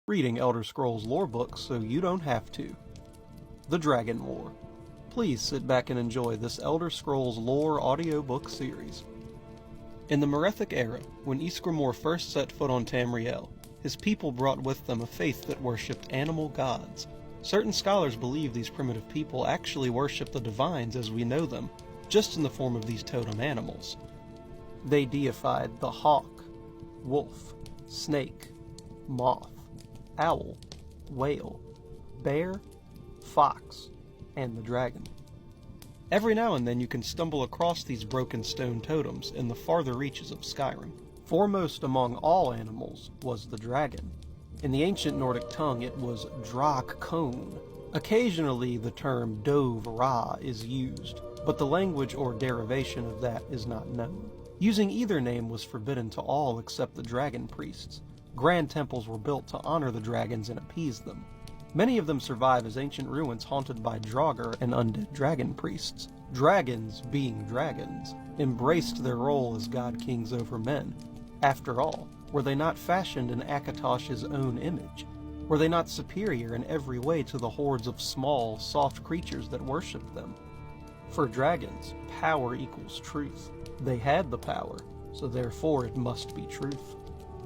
reading Elder Scrolls lore books so you don't have to. The Dragon War. Please sit back and enjoy this Elder Scrolls lore audiobook series. In the Merethic era, when Ysgramor first set foot on Tamriel, his people brought with them a faith that worshipped animal gods. Certain scholars believe these primitive people actually worshipped the divines as we know them, just in the form of these totem animals. They deified the hawk, wolf, snake, moth, owl, whale, bear, fox, and the dragon. Every now and then you can stumble across these broken stone totems in the farther reaches of Skyrim. Foremost among all animals was the dragon. In the ancient Nordic tongue it was Drak-Kon. Occasionally the term Dov-Ra is used, but the language or derivation of that is not known. Using either name was forbidden to all except the dragon priests. Grand temples were built to honor the dragons and appease them. Many of them survive as ancient ruins haunted by Draugr and undead dragon priests. Dragons, being dragons, embraced their role as god-kings over men. After all, were they not fashioned in Akatosh's own image? Were they not superior in every way to the hordes of small, soft creatures that worshipped them? For dragons, power equals truth. They had the power, so therefore it must be truth.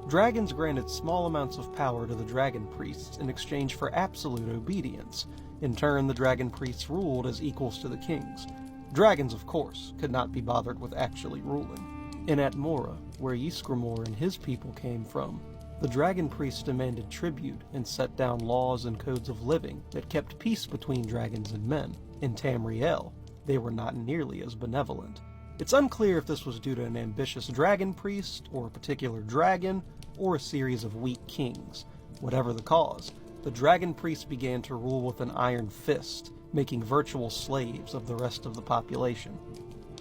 Dragons granted small amounts of power to the dragon priests in exchange for absolute obedience. In turn, the dragon priests ruled as equals to the kings. Dragons, of course, could not be bothered with actually ruling. In Atmora, where Ysgramor and his people came from, the dragon priests demanded tribute and set down laws and codes of living that kept peace between dragons and men. In Tamriel, they were not nearly as benevolent. It's unclear if this was due to an ambitious dragon priest, or a particular dragon, or a series of weak kings. Whatever the cause, the dragon priests began to rule with an iron fist, making virtual slaves of the rest of the population.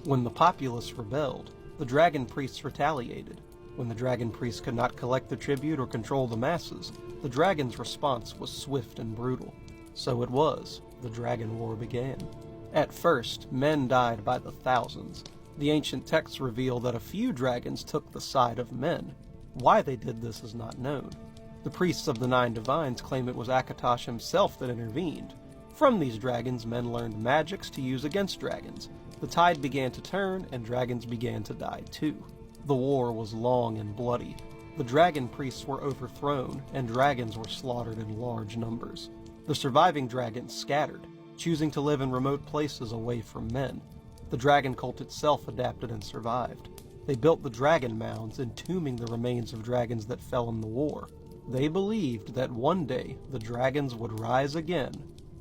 When the populace rebelled, the dragon priests retaliated. When the dragon priests could not collect the tribute or control the masses, the dragon's response was swift and brutal. So it was, the Dragon War began. At first, men died by the thousands. The ancient texts reveal that a few dragons took the side of men. Why they did this is not known. The priests of the Nine Divines claim it was Akatosh himself that intervened. From these dragons, men learned magics to use against dragons. The tide began to turn, and dragons began to die too. The war was long and bloody. The dragon priests were overthrown, and dragons were slaughtered in large numbers. The surviving dragons scattered, choosing to live in remote places away from men. The dragon cult itself adapted and survived. They built the dragon mounds, entombing the remains of dragons that fell in the war. They believed that one day the dragons would rise again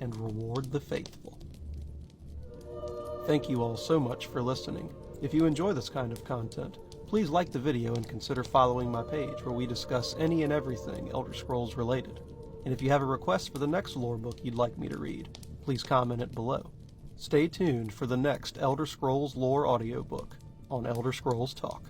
and reward the faithful. Thank you all so much for listening. If you enjoy this kind of content, please like the video and consider following my page where we discuss any and everything Elder Scrolls related. And if you have a request for the next lore book you'd like me to read, please comment it below. Stay tuned for the next Elder Scrolls lore audiobook on Elder Scrolls Talk.